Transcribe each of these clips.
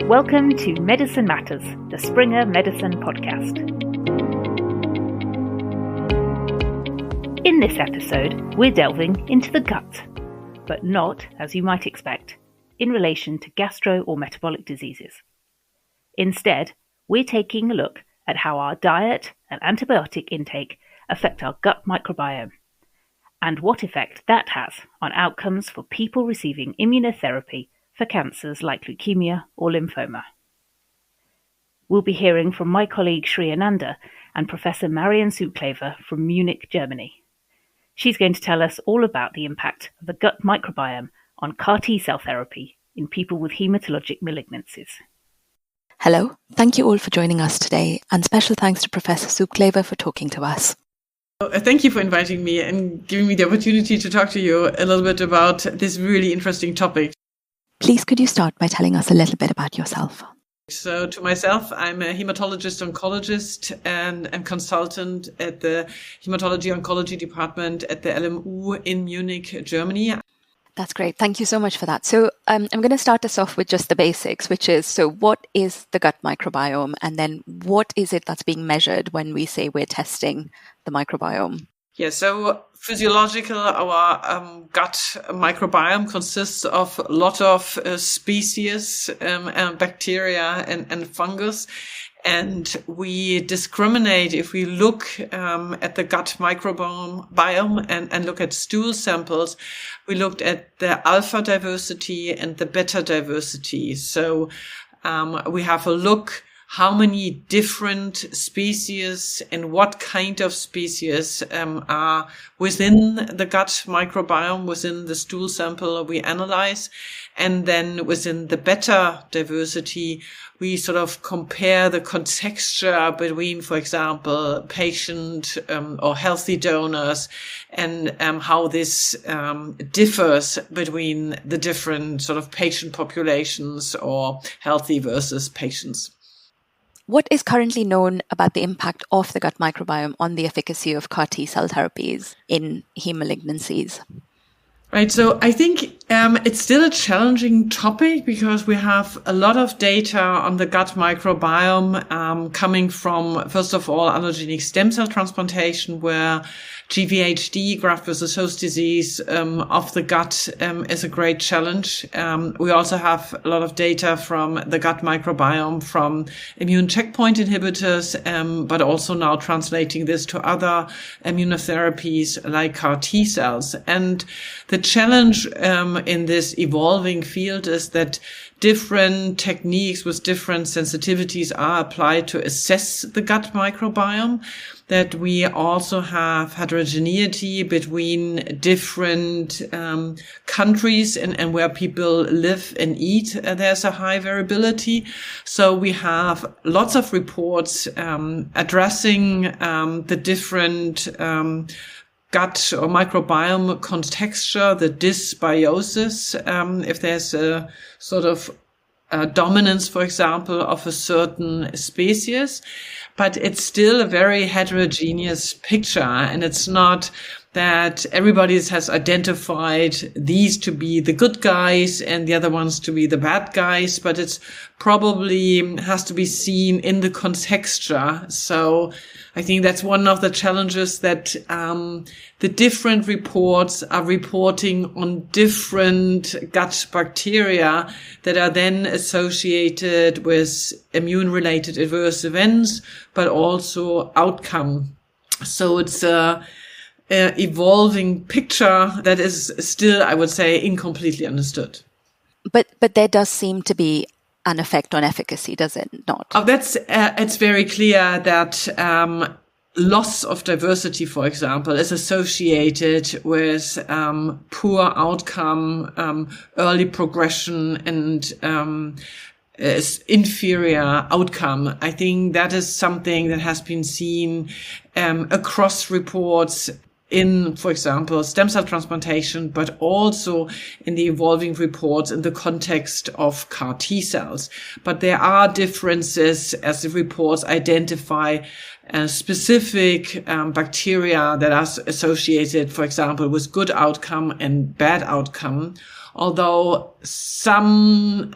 Welcome to Medicine Matters, the Springer Medicine podcast. In this episode, we're delving into the gut, but not, as you might expect, in relation to gastro or metabolic diseases. Instead, we're taking a look at how our diet and antibiotic intake affect our gut microbiome, and what effect that has on outcomes for people receiving immunotherapy for cancers like leukemia or lymphoma. We'll be hearing from my colleague Shri Ananda and Professor Marion Subklewe from Munich, Germany. She's going to tell us all about the impact of the gut microbiome on CAR T-cell therapy in people with hematologic malignancies. Hello, thank you all for joining us today, and special thanks to Professor Subklewe for talking to us. Thank you for inviting me and giving me the opportunity to talk to you a little bit about this really interesting topic. Please, could you start by telling us a little bit about yourself? So to myself, I'm a hematologist-oncologist and consultant at the Hematology-Oncology department at the LMU in Munich, Germany. That's great. Thank you so much for that. So I'm going to start us off with just the basics, which is, so what is the gut microbiome? And then what is it that's being measured when we say we're testing the microbiome? Yeah, so physiological, our gut microbiome consists of a lot of species, bacteria and fungus. And we discriminate if we look at the gut microbiome and look at stool samples. We looked at the alpha diversity and the beta diversity. So we have a look how many different species and what kind of species are within the gut microbiome, within the stool sample we analyze. And then within the beta diversity, we sort of compare the contexture between, for example, patient or healthy donors and how this differs between the different sort of patient populations or healthy versus patients. What is currently known about the impact of the gut microbiome on the efficacy of CAR T-cell therapies in heme malignancies? Right. So I think it's still a challenging topic because we have a lot of data on the gut microbiome coming from, first of all, allogeneic stem cell transplantation, where GVHD, graft versus host disease of the gut is a great challenge. We also have a lot of data from the gut microbiome from immune checkpoint inhibitors, but also now translating this to other immunotherapies like CAR T cells. And the challenge in this evolving field is that different techniques with different sensitivities are applied to assess the gut microbiome, that we also have heterogeneity between different countries and where people live and eat. There's a high variability. So we have lots of reports addressing the different gut or microbiome contexture, the dysbiosis, if there's a sort of dominance, for example, of a certain species. But it's still a very heterogeneous picture, and it's not that everybody has identified these to be the good guys and the other ones to be the bad guys, but it's probably has to be seen in the contexture. So I think that's one of the challenges, that the different reports are reporting on different gut bacteria that are then associated with immune-related adverse events, but also outcome. So it's a evolving picture that is still, I would say, incompletely understood. But there does seem to be an effect on efficacy, does it not? Oh, it's very clear that loss of diversity, for example, is associated with poor outcome, early progression, and inferior outcome. I think that is something that has been seen across reports in, for example, stem cell transplantation, but also in the evolving reports in the context of CAR T cells. But there are differences as the reports identify specific bacteria that are associated, for example, with good outcome and bad outcome. although some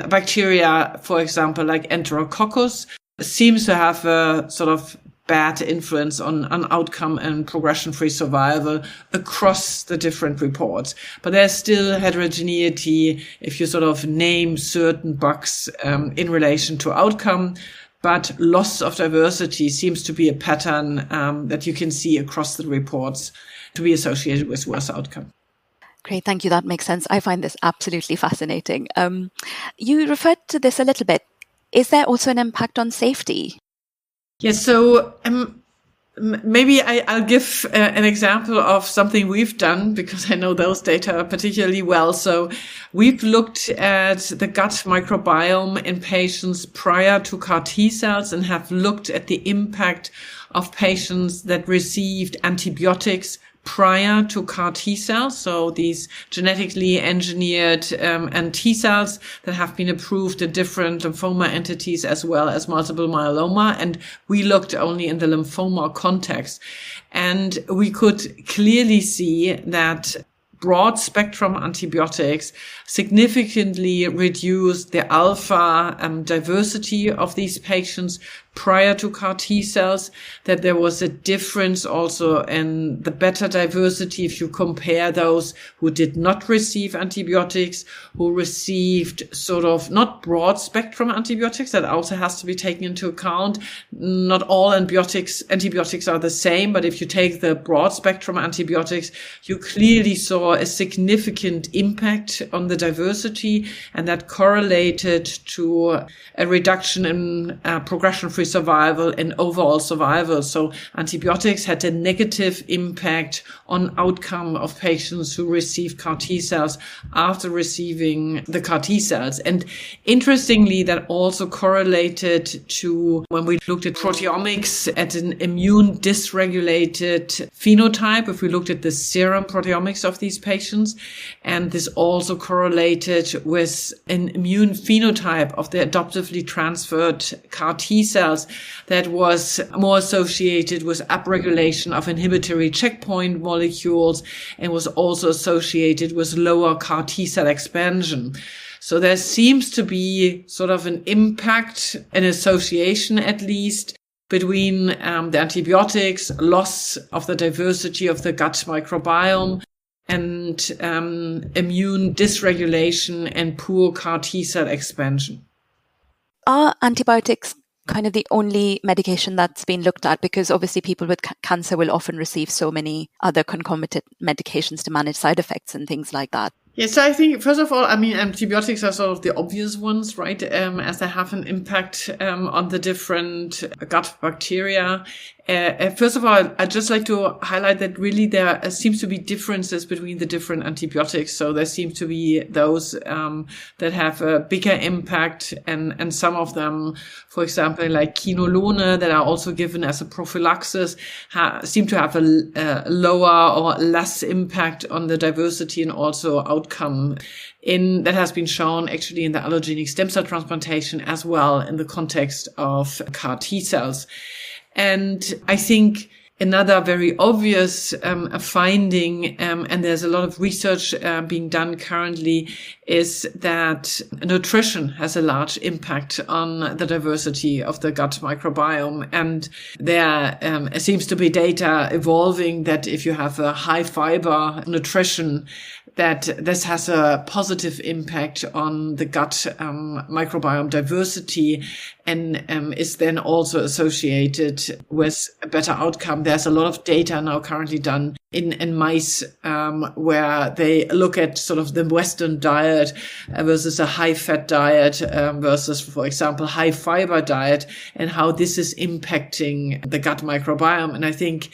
bacteria, for example, like Enterococcus, seems to have a sort of bad influence on outcome and progression-free survival across the different reports. But there's still heterogeneity if you sort of name certain bugs in relation to outcome. But loss of diversity seems to be a pattern that you can see across the reports to be associated with worse outcome. Great, thank you. That makes sense. I find this absolutely fascinating. You referred to this a little bit. Is there also an impact on safety? Yes, so maybe I'll give an example of something we've done, because I know those data particularly well. So we've looked at the gut microbiome in patients prior to CAR T cells and have looked at the impact of patients that received antibiotics prior to CAR T cells, so these genetically engineered and T cells that have been approved in different lymphoma entities as well as multiple myeloma. And we looked only in the lymphoma context. And we could clearly see that broad spectrum antibiotics significantly reduced the alpha diversity of these patients prior to CAR T cells, that there was a difference also in the beta diversity if you compare those who did not receive antibiotics, who received sort of not broad spectrum antibiotics. That also has to be taken into account. Not all antibiotics are the same, but if you take the broad spectrum antibiotics, you clearly saw a significant impact on the diversity, and that correlated to a reduction in progression-free survival and overall survival. So antibiotics had a negative impact on outcome of patients who received CAR T cells after receiving the CAR T cells. And interestingly, that also correlated to when we looked at proteomics at an immune dysregulated phenotype, if we looked at the serum proteomics of these patients. And this also correlated with an immune phenotype of the adoptively transferred CAR T cells that was more associated with upregulation of inhibitory checkpoint molecules and was also associated with lower CAR T cell expansion. So there seems to be sort of an impact, an association at least, between the antibiotics, loss of the diversity of the gut microbiome, and immune dysregulation and poor CAR T cell expansion. Are antibiotics kind of the only medication that's been looked at? Because obviously people with cancer will often receive so many other concomitant medications to manage side effects and things like that. Yes, so I think, first of all, I mean, antibiotics are sort of the obvious ones, right? As they have an impact on the different gut bacteria. First of all, I'd just like to highlight that really there seems to be differences between the different antibiotics. So there seem to be those that have a bigger impact, and some of them, for example, like quinolone, that are also given as a prophylaxis, seem to have a lower or less impact on the diversity and also outcome. That has been shown actually in the allogeneic stem cell transplantation as well in the context of CAR T cells. And I think another very obvious finding, and there's a lot of research being done currently, is that nutrition has a large impact on the diversity of the gut microbiome. And there seems to be data evolving that if you have a high fiber nutrition, that this has a positive impact on the gut microbiome diversity, and is then also associated with a better outcome. There's a lot of data now currently done in mice where they look at sort of the Western diet versus a high-fat diet versus, for example, high-fiber diet, and how this is impacting the gut microbiome. And I think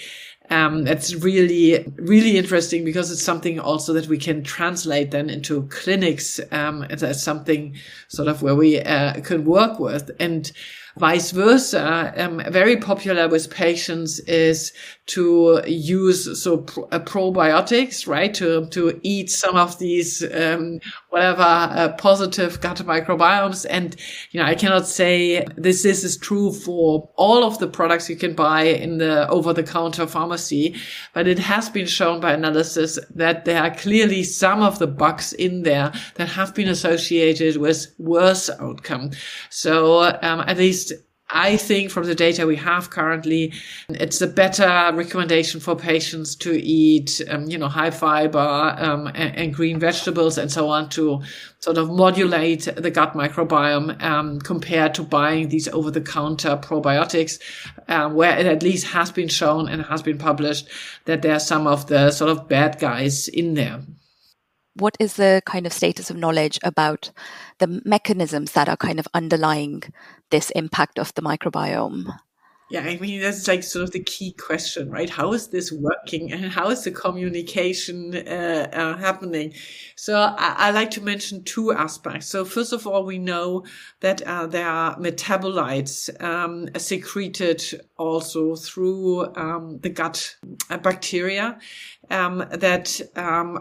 that's really, really interesting, because it's something also that we can translate then into clinics. That's something sort of where we can work with. And Vice versa, very popular with patients is to use probiotics, right? To eat some of these positive gut microbiomes. And I cannot say this is true for all of the products you can buy in the over-the-counter pharmacy, but it has been shown by analysis that there are clearly some of the bugs in there that have been associated with worse outcome. So at least I think from the data we have currently, it's a better recommendation for patients to eat, high fiber and green vegetables and so on to sort of modulate the gut microbiome compared to buying these over-the-counter probiotics, where it at least has been shown and has been published that there are some of the sort of bad guys in there. What is the kind of status of knowledge about the mechanisms that are kind of underlying this impact of the microbiome? Yeah, I mean, that's like sort of the key question, right? How is this working and how is the communication happening? So I like to mention two aspects. So first of all, we know that there are metabolites secreted also through the gut bacteria that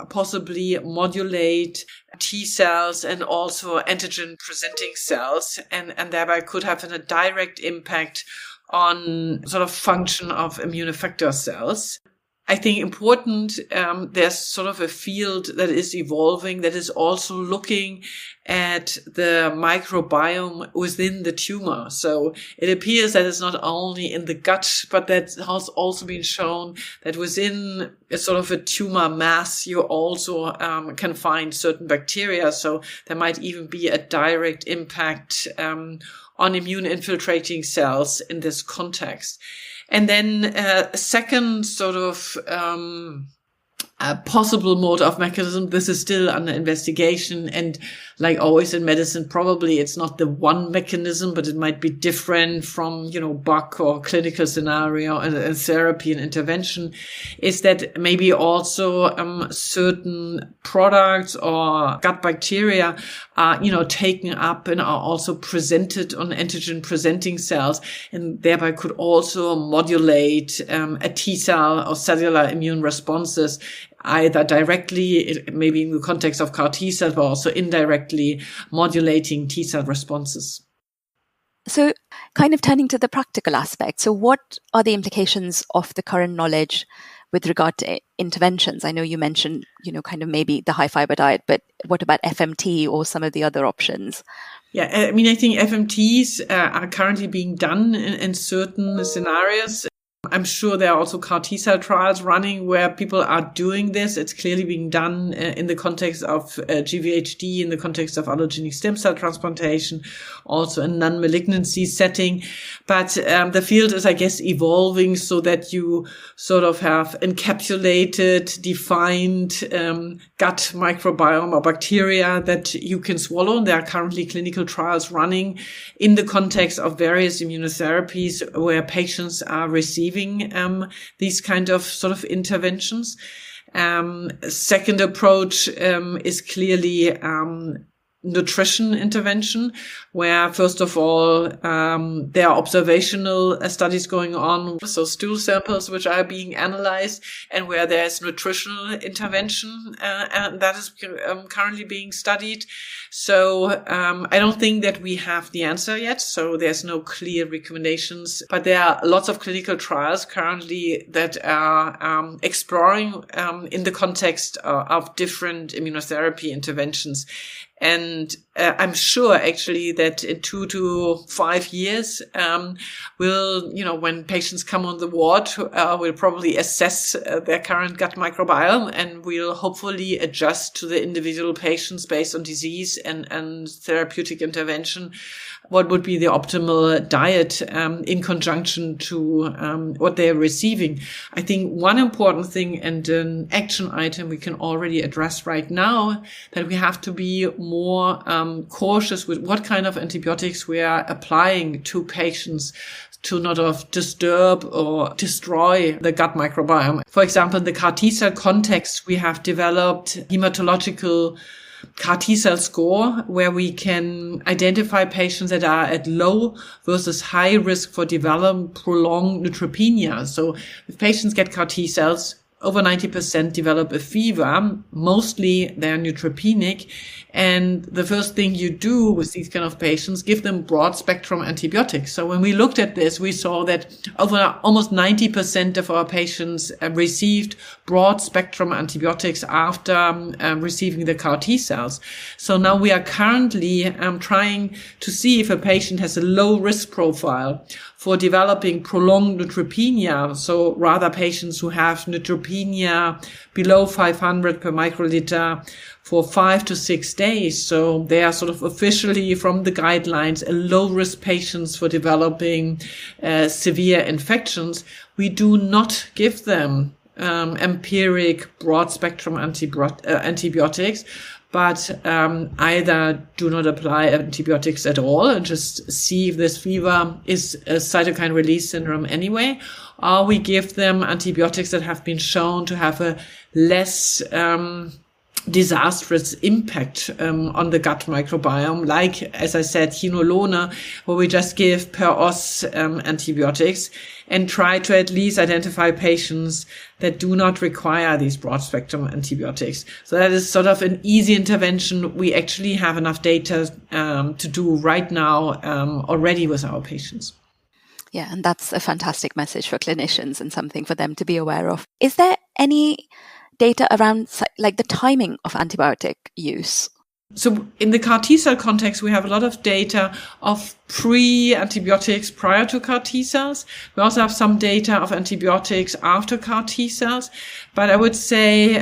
possibly modulate T cells and also antigen presenting cells and thereby could have a direct impact on sort of function of immune effector cells. I think important, there's sort of a field that is evolving that is also looking at the microbiome within the tumor. So it appears that it's not only in the gut, but that has also been shown that within a sort of a tumor mass, you also can find certain bacteria. So there might even be a direct impact on immune infiltrating cells in this context. And then a second sort of a possible mode of mechanism. This is still under investigation. And like always in medicine, probably it's not the one mechanism, but it might be different from, bug or clinical scenario and therapy and intervention, is that maybe also certain products or gut bacteria are, taken up and are also presented on antigen presenting cells and thereby could also modulate a T cell or cellular immune responses, either directly, maybe in the context of CAR T cells, but also indirectly modulating T cell responses. So kind of turning to the practical aspect. So what are the implications of the current knowledge with regard to interventions? I know you mentioned, kind of maybe the high fiber diet, but what about FMT or some of the other options? Yeah, I mean, I think FMTs are currently being done in certain scenarios. I'm sure there are also CAR T-cell trials running where people are doing this. It's clearly being done in the context of GVHD, in the context of allogeneic stem cell transplantation, also in non-malignancy setting. But the field is, I guess, evolving so that you sort of have encapsulated, defined gut microbiome or bacteria that you can swallow. There are currently clinical trials running in the context of various immunotherapies where patients are receiving these kind of sort of interventions. Second approach is clearly nutrition intervention, where first of all there are observational studies going on, so stool samples which are being analyzed, and where there's nutritional intervention and that is currently being studied. So I don't think that we have the answer yet, so there's no clear recommendations, but there are lots of clinical trials currently that are exploring in the context of different immunotherapy interventions. And I'm sure actually that in 2 to 5 years, we'll, when patients come on the ward, we'll probably assess their current gut microbiome, and we'll hopefully adjust to the individual patients based on disease and therapeutic intervention what would be the optimal diet in conjunction to what they're receiving. I think one important thing and an action item we can already address right now, that we have to be more cautious with what kind of antibiotics we are applying to patients to not disturb or destroy the gut microbiome. For example, in the CAR T-cell context, we have developed hematological CAR T-cell score, where we can identify patients that are at low versus high risk for developing prolonged neutropenia. So if patients get CAR T-cells, over 90% develop a fever. Mostly they're neutropenic. And the first thing you do with these kind of patients, give them broad spectrum antibiotics. So when we looked at this, we saw that over almost 90% of our patients received broad spectrum antibiotics after receiving the CAR T cells. So now we are currently trying to see if a patient has a low risk profile for developing prolonged neutropenia. So rather patients who have neutropenia below 500 per microliter for 5 to 6 days. So they are sort of officially from the guidelines, a low risk patients for developing severe infections. We do not give them empiric broad spectrum antibiotics, but either do not apply antibiotics at all and just see if this fever is a cytokine release syndrome anyway, or we give them antibiotics that have been shown to have a less disastrous impact on the gut microbiome, like, as I said, Hinolone, where we just give per os antibiotics and try to at least identify patients that do not require these broad spectrum antibiotics. So that is sort of an easy intervention. We actually have enough data to do right now already with our patients. Yeah, and that's a fantastic message for clinicians and something for them to be aware of. Is there any data around like the timing of antibiotic use? So in the CAR T-cell context, we have a lot of data of pre-antibiotics prior to CAR T-cells. We also have some data of antibiotics after CAR T-cells. But I would say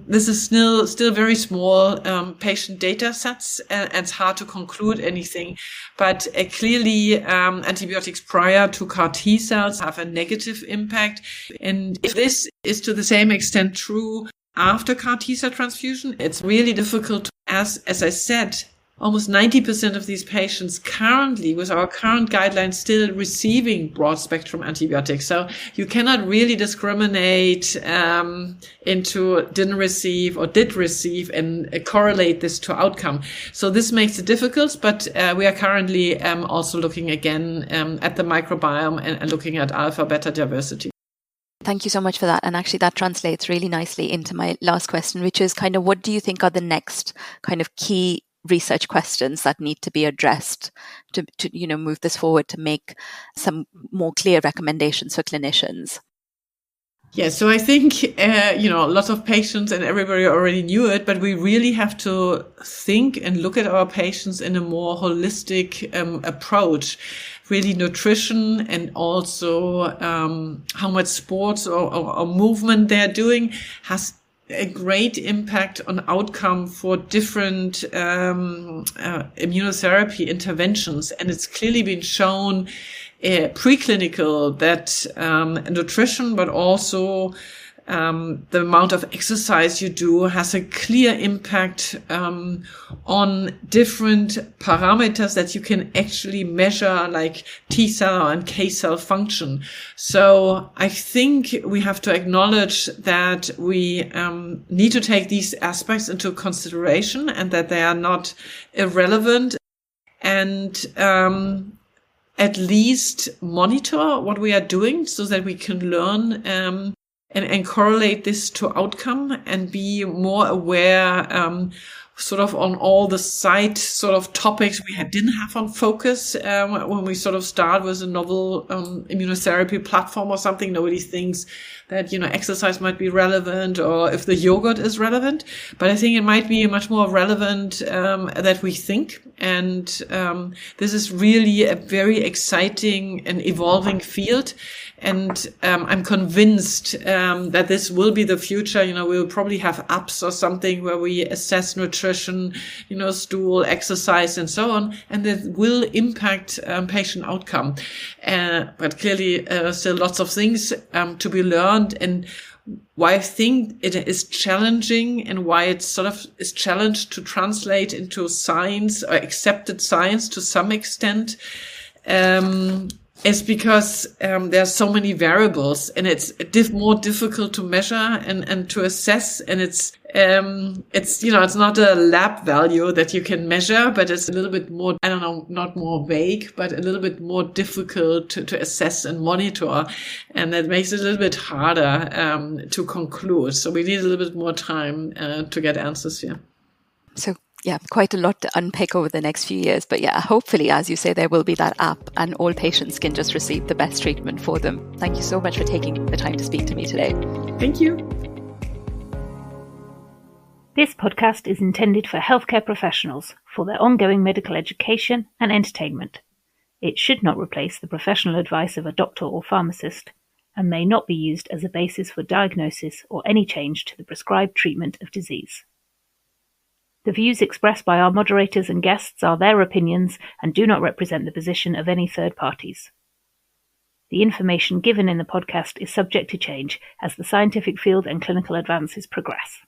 this is still very small patient data sets, and it's hard to conclude anything. But clearly, antibiotics prior to CAR T-cells have a negative impact. And if this is to the same extent true after CAR T-cell transfusion, it's really difficult. As I said, almost 90% of these patients currently, with our current guidelines, still receiving broad spectrum antibiotics. So you cannot really discriminate into didn't receive or did receive and correlate this to outcome. So this makes it difficult, but we are currently also looking again at the microbiome and looking at alpha-beta diversity. Thank you so much for that. And actually that translates really nicely into my last question, which is kind of what do you think are the next kind of key research questions that need to be addressed to move this forward, to make some more clear recommendations for clinicians? Yeah, so I think, lots of patients and everybody already knew it, but we really have to think and look at our patients in a more holistic approach. Really nutrition and also how much sports or movement they're doing has a great impact on outcome for different immunotherapy interventions. And it's clearly been shown preclinical that nutrition, but also the amount of exercise you do has a clear impact on different parameters that you can actually measure, like T cell and K cell function. So I think we have to acknowledge that we need to take these aspects into consideration and that they are not irrelevant, and at least monitor what we are doing so that we can learn and correlate this to outcome and be more aware sort of on all the side sort of topics we didn't have on focus when we sort of start with a novel immunotherapy platform or something. Nobody thinks that, exercise might be relevant or if the yogurt is relevant. But I think it might be much more relevant that we think. And this is really a very exciting and evolving field. And I'm convinced that this will be the future. We'll probably have apps or something where we assess nutrition, stool, exercise, and so on, and that will impact patient outcome. But clearly, still lots of things to be learned, and why I think it is challenging and why it sort of is challenged to translate into science or accepted science to some extent. It's because there's so many variables, and it's more difficult to measure and to assess. And it's it's not a lab value that you can measure, but it's a little bit more, I don't know, not more vague, but a little bit more difficult to assess and monitor. And that makes it a little bit harder to conclude. So we need a little bit more time to get answers here. So yeah, quite a lot to unpick over the next few years. But yeah, hopefully, as you say, there will be that app and all patients can just receive the best treatment for them. Thank you so much for taking the time to speak to me today. Thank you. This podcast is intended for healthcare professionals for their ongoing medical education and entertainment. It should not replace the professional advice of a doctor or pharmacist and may not be used as a basis for diagnosis or any change to the prescribed treatment of disease. The views expressed by our moderators and guests are their opinions and do not represent the position of any third parties. The information given in the podcast is subject to change as the scientific field and clinical advances progress.